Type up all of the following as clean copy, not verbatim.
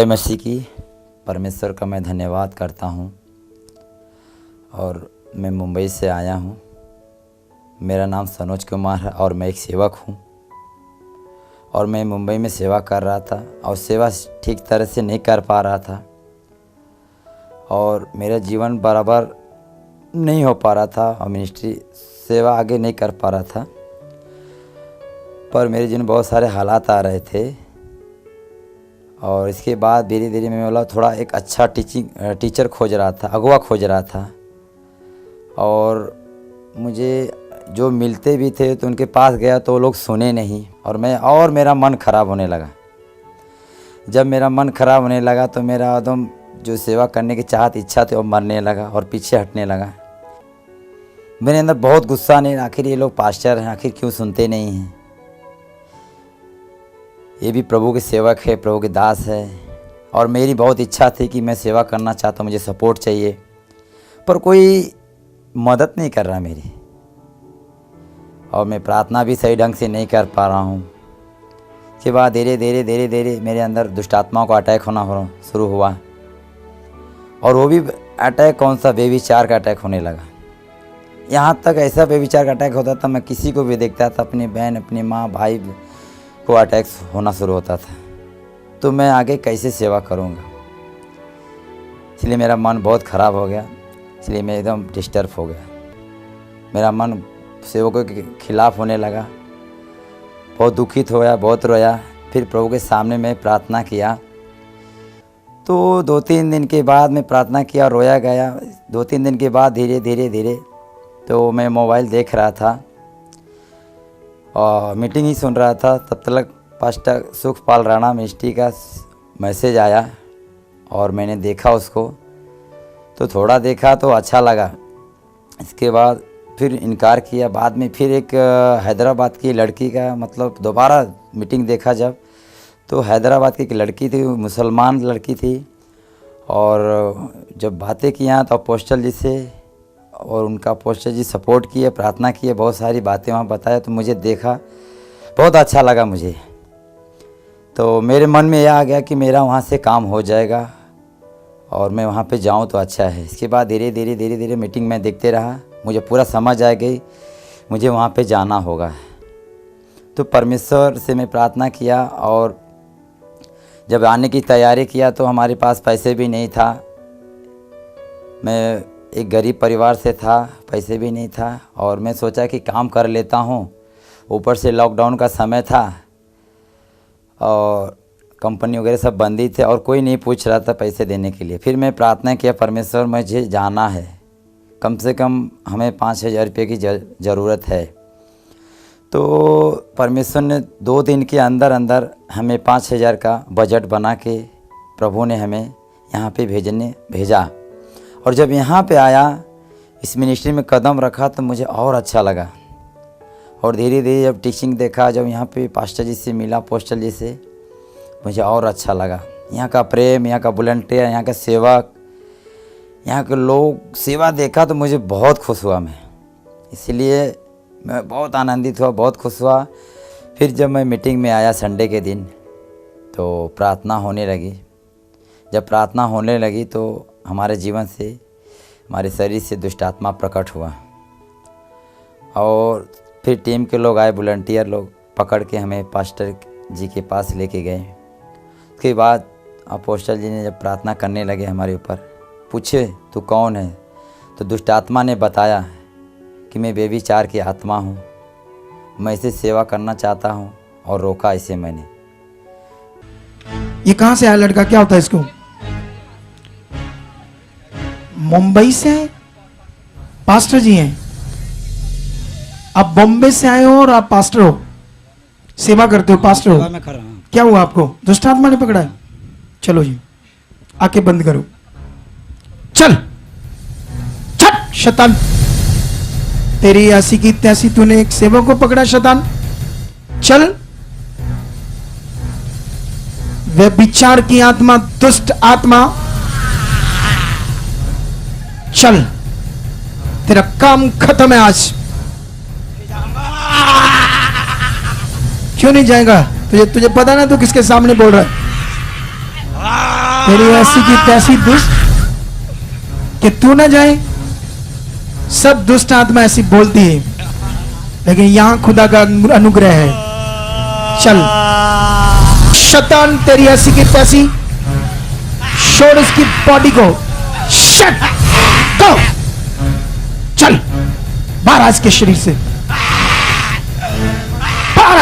जय मसीह की। परमेश्वर का मैं धन्यवाद करता हूँ। और मैं मुंबई से आया हूँ। मेरा नाम सनोज कुमार है और मैं एक सेवक हूँ। और मैं मुंबई में सेवा कर रहा था और सेवा ठीक तरह से नहीं कर पा रहा था और मेरा जीवन बराबर नहीं हो पा रहा था और मिनिस्ट्री सेवा आगे नहीं कर पा रहा था। पर मेरे जीवन में बहुत सारे हालात आ रहे थे और इसके बाद धीरे धीरे मैं बोला थोड़ा एक अच्छा टीचर खोज रहा था, अगुवा खोज रहा था। और मुझे जो मिलते भी थे तो उनके पास गया तो वो लोग सुने नहीं और मेरा मन ख़राब होने लगा। जब मेरा मन ख़राब होने लगा तो मेरा एकदम जो सेवा करने की चाहत इच्छा थी वो मरने लगा और पीछे हटने लगा। मेरे अंदर बहुत गुस्सा नहीं, आखिर ये लोग पास्टर हैं, आखिर क्यों सुनते नहीं हैं। ये भी प्रभु के सेवक है, प्रभु के दास है और मेरी बहुत इच्छा थी कि मैं सेवा करना चाहता हूँ, मुझे सपोर्ट चाहिए, पर कोई मदद नहीं कर रहा मेरी। और मैं प्रार्थना भी सही ढंग से नहीं कर पा रहा हूँ। इसके बाद धीरे धीरे मेरे अंदर दुष्ट आत्माओं का अटैक होना शुरू हुआ और वो भी अटैक कौन सा, बेविचार का अटैक होने लगा। यहाँ तक ऐसा बेविचार का अटैक होता था, मैं किसी को भी देखता था, अपनी बहन, अपनी माँ, भाई को अटैक होना शुरू होता था। तो मैं आगे कैसे सेवा करूँगा, इसलिए मेरा मन बहुत ख़राब हो गया। इसलिए मैं एकदम डिस्टर्ब हो गया। मेरा मन सेवकों के खिलाफ़ होने लगा। बहुत दुखित होया, बहुत रोया। फिर प्रभु के सामने मैं प्रार्थना किया। तो 2-3 दिन के बाद मैं प्रार्थना किया, रोया गया। 2-3 दिन के बाद धीरे धीरे तो मैं मोबाइल देख रहा था और मीटिंग ही सुन रहा था। तब तक पास्टर सुखपाल राणा मिनिस्ट्री का मैसेज आया और मैंने देखा उसको। तो थोड़ा देखा तो अच्छा लगा। इसके बाद फिर इनकार किया। बाद में फिर एक हैदराबाद की लड़की का मतलब दोबारा मीटिंग देखा जब, तो हैदराबाद की एक लड़की थी, मुसलमान लड़की थी। और जब बातें किया तो अपोस्टल जी से और उनका अपोस्टल जी सपोर्ट किए, प्रार्थना किए, बहुत सारी बातें वहाँ बताया। तो मुझे देखा, बहुत अच्छा लगा मुझे। तो मेरे मन में यह आ गया कि मेरा वहाँ से काम हो जाएगा और मैं वहाँ पे जाऊँ तो अच्छा है। इसके बाद धीरे धीरे मीटिंग में देखते रहा। मुझे पूरा समझ आ गई मुझे वहाँ पे जाना होगा। तो परमेश्वर से मैं प्रार्थना किया और जब आने की तैयारी किया तो हमारे पास पैसे भी नहीं था। मैं एक गरीब परिवार से था, पैसे भी नहीं था और मैं सोचा कि काम कर लेता हूँ। ऊपर से लॉकडाउन का समय था और कंपनी वगैरह सब बंद ही थे और कोई नहीं पूछ रहा था पैसे देने के लिए। फिर मैं प्रार्थना किया, परमेश्वर मुझे जाना है, कम से कम हमें 5,000 रुपये की ज़रूरत है। तो परमेश्वर ने 2 दिन के अंदर हमें 5,000 का बजट बना के प्रभु ने हमें यहाँ पे भेजा। और जब यहाँ पे आया, इस मिनिस्ट्री में कदम रखा तो मुझे और अच्छा लगा। और धीरे धीरे जब टीचिंग देखा, जब यहाँ पे पास्टर जी से मिला, अपोस्टल जी से, मुझे और अच्छा लगा। यहाँ का प्रेम, यहाँ का वॉलंटियर, यहाँ का सेवक, यहाँ के लोग, सेवा देखा तो मुझे बहुत खुश हुआ मैं। इसलिए मैं बहुत आनंदित हुआ, बहुत खुश हुआ। फिर जब मैं मीटिंग में आया संडे के दिन तो प्रार्थना होने लगी। जब प्रार्थना होने लगी तो हमारे जीवन से, हमारे शरीर से दुष्ट आत्मा प्रकट हुआ और फिर टीम के लोग आए, वॉलंटियर लोग पकड़ के हमें पास्टर जी के पास लेके गए। उसके बाद अपोस्टल जी ने जब प्रार्थना करने लगे हमारे ऊपर, पूछे तू कौन है, तो दुष्ट आत्मा ने बताया कि मैं बेविचार की आत्मा हूँ, मैं इसे सेवा करना चाहता हूँ और रोका इसे मैंने। ये कहाँ से आया लड़का, क्या होता है इसको? मुंबई से आए, पास्टर जी हैं। आप बॉम्बे से आए हो और आप पास्टर हो, सेवा करते हो, पास्टर हो। मैं कर रहा हूँ। क्या हुआ आपको? दुष्ट आत्मा ने पकड़ा है? चलो जी, आंखें बंद करो। चल छट शैतान, तेरी ऐसी की तैसी तूने एक सेवक को पकड़ा शैतान। चल, वे विचार की आत्मा, दुष्ट आत्मा, चल, तेरा काम खत्म है आज। क्यों नहीं जाएगा? तुझे पता ना तू किसके सामने बोल रहा है? तेरी ऐसी की तैसी दुष्ट कि तू ना जाए। सब दुष्ट आत्मा ऐसी बोलती है, लेकिन यहां खुदा का अनुग्रह है। चल शैतान, तेरी ऐसी की तैसी, छोड़ इसकी बॉडी को। शट गो, चल बाहर आज के शरीर से, बाहर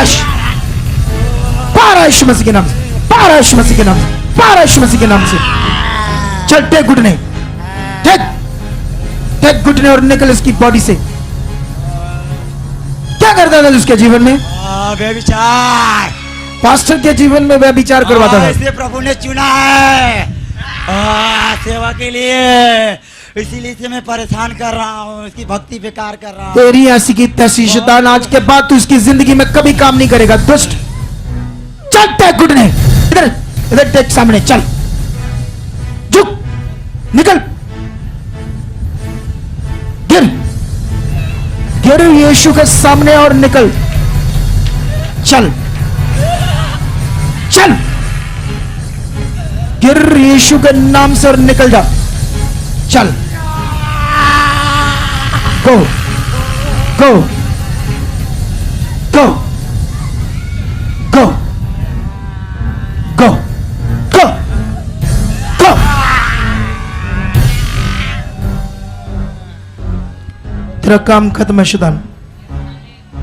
यीशु मसीह के नाम से, बाहर यीशु मसीह के नाम से, बाहर यीशु मसीह के नाम से। चल टेक घुटने, टेक घुटने और निकल इसकी बॉडी से। क्या करता था उसके जीवन में? व्यभिचार। पास्टर के जीवन में व्यभिचार करवाता था। इसलिए प्रभु ने चुना है सेवा के लिए, इसीलिए इसे मैं परेशान कर रहा हूँ, इसकी भक्ति बेकार कर रहा हूँ। तेरी ऐसी की तैसी शैतान, आज के बाद तू इसकी जिंदगी में कभी काम नहीं करेगा दुष्ट। चल टेक घुटने, इधर इधर टेक सामने, चल झुक, निकल, गिर गिर यीशु के सामने और निकल। चल चल, गिर यीशु के नाम से और निकल जा। चल गो गो गो गो गो गो गो। तेरा काम खत्म है शैतान,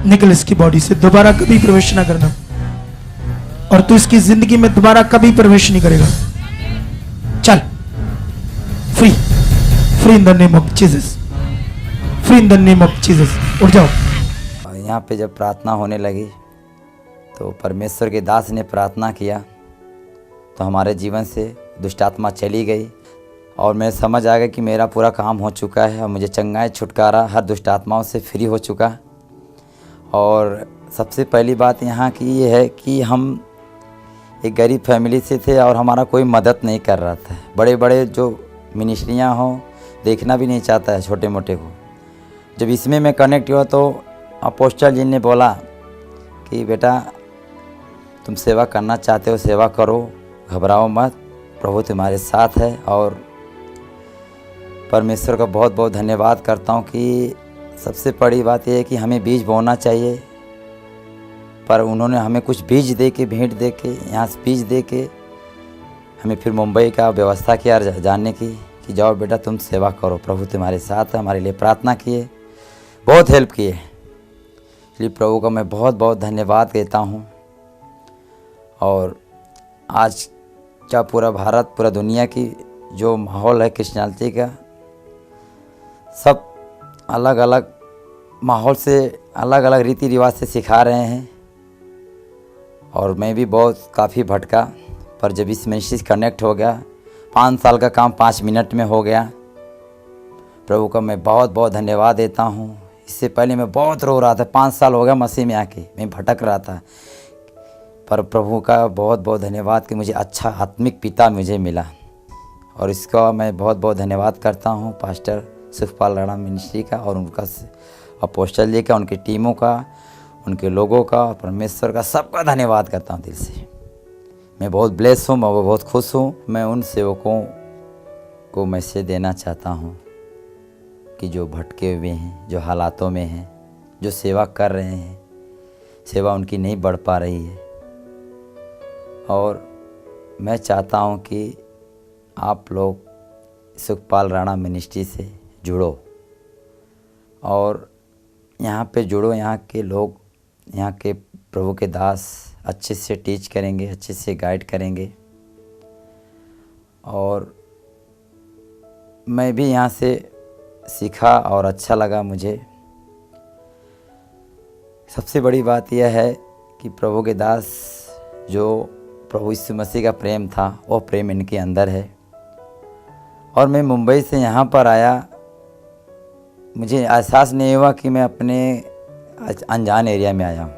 निकल इसकी बॉडी से, दोबारा कभी प्रवेश ना करना, और तू इसकी जिंदगी में दोबारा कभी प्रवेश नहीं करेगा। चल free, free in the name of Jesus, free in the name of Jesus. उठ जाओ। यहाँ पे जब प्रार्थना होने लगी तो परमेश्वर के दास ने प्रार्थना किया तो हमारे जीवन से दुष्ट आत्मा चली गई और मैं समझ आ गया कि मेरा पूरा काम हो चुका है और मुझे चंगाई छुटकारा हर दुष्ट आत्माओं से फ्री हो चुका। और सबसे पहली बात यहाँ की ये है कि हम एक गरीब फैमिली से थे और हमारा कोई मदद नहीं कर रहा था। बड़े बड़े जो मिनिस्ट्रियाँ हों देखना भी नहीं चाहता है छोटे मोटे को। जब इसमें मैं कनेक्ट हुआ तो अपोस्टल जी ने बोला कि बेटा तुम सेवा करना चाहते हो, सेवा करो, घबराओ मत, प्रभु तुम्हारे साथ है। और परमेश्वर का बहुत बहुत धन्यवाद करता हूँ कि सबसे बड़ी बात यह है कि हमें बीज बोना चाहिए, पर उन्होंने हमें कुछ बीज दे के, भेंट दे के, यहाँ से बीज दे के हमें फिर मुंबई का व्यवस्था किया जानने की कि जाओ बेटा तुम सेवा करो, प्रभु तुम्हारे साथ है। हमारे लिए प्रार्थना किए, बहुत हेल्प किए, इसलिए प्रभु का मैं बहुत बहुत धन्यवाद देता हूँ। और आज क्या पूरा भारत, पूरा दुनिया की जो माहौल है क्रिश्चियनिटी का, सब अलग अलग माहौल से, अलग अलग रीति रिवाज से सिखा रहे हैं। और मैं भी बहुत काफ़ी भटका, पर जब इस मिनिस्ट्री से कनेक्ट हो गया, 5 साल का काम 5 मिनट में हो गया। प्रभु का मैं बहुत बहुत धन्यवाद देता हूँ। इससे पहले मैं बहुत रो रहा था, 5 साल हो गया मसीह में आके मैं भटक रहा था, पर प्रभु का बहुत बहुत धन्यवाद कि मुझे अच्छा आत्मिक पिता मुझे मिला। और इसका मैं बहुत बहुत धन्यवाद करता हूँ पास्टर सुखपाल राणा मिनिस्ट्री का और उनका अपोस्टल जी का, उनकी टीमों का, उनके लोगों का, परमेश्वर का, सबका धन्यवाद करता हूँ दिल से। मैं बहुत ब्लेस हूँ, मैं बहुत खुश हूँ। मैं उन सेवकों को मैसेज देना चाहता हूँ कि जो भटके हुए हैं, जो हालातों में हैं, जो सेवा कर रहे हैं, सेवा उनकी नहीं बढ़ पा रही है। और मैं चाहता हूँ कि आप लोग सुखपाल राणा मिनिस्ट्री से जुड़ो और यहाँ पे जुड़ो। यहाँ के लोग, यहाँ के प्रभु के दास अच्छे से टीच करेंगे, अच्छे से गाइड करेंगे। और मैं भी यहाँ से सीखा और अच्छा लगा मुझे। सबसे बड़ी बात यह है कि प्रभु के दास, जो प्रभु यीशु मसीह का प्रेम था, वो प्रेम इनके अंदर है। और मैं मुंबई से यहाँ पर आया, मुझे एहसास नहीं हुआ कि मैं अपने अनजान एरिया में आया हूँ।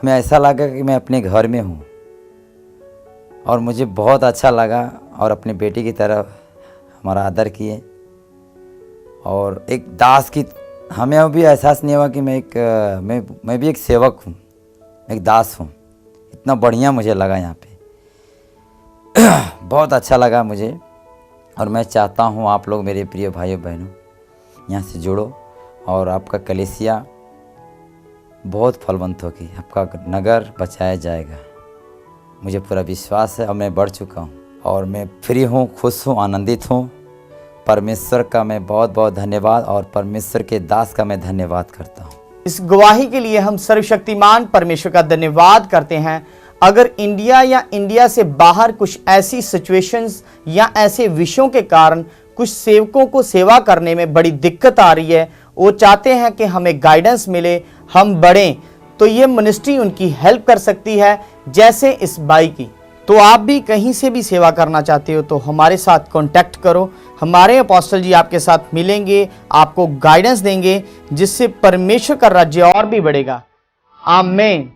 हमें ऐसा लगा कि मैं अपने घर में हूँ और मुझे बहुत अच्छा लगा। और अपनी बेटी की तरह हमारा आदर किए और एक दास की, हमें भी एहसास नहीं हुआ कि मैं भी एक सेवक हूँ, एक दास हूँ। इतना बढ़िया मुझे लगा यहाँ पे। बहुत अच्छा लगा मुझे, और मैं चाहता हूँ आप लोग मेरे प्रिय भाइयों बहनों यहाँ से जुड़ो, और आपका कलीसिया बहुत फलवंत होगी, आपका नगर बचाया जाएगा। मुझे पूरा विश्वास है, और मैं बढ़ चुका हूँ, और मैं फ्री हूँ, खुश हूँ, आनंदित हूँ। परमेश्वर का मैं बहुत बहुत धन्यवाद, और परमेश्वर के दास का मैं धन्यवाद करता हूँ। इस गवाही के लिए हम सर्वशक्तिमान परमेश्वर का धन्यवाद करते हैं। अगर इंडिया या इंडिया से बाहर कुछ ऐसी सिचुएशंस या ऐसे विषयों के कारण कुछ सेवकों को सेवा करने में बड़ी दिक्कत आ रही है, वो चाहते हैं कि हमें गाइडेंस मिले, हम बढ़ें, तो ये मिनिस्ट्री उनकी हेल्प कर सकती है, जैसे इस बाई की। तो आप भी कहीं से भी सेवा करना चाहते हो तो हमारे साथ कांटेक्ट करो। हमारे अपोस्टल जी आपके साथ मिलेंगे, आपको गाइडेंस देंगे, जिससे परमेश्वर का राज्य और भी बढ़ेगा। आमीन।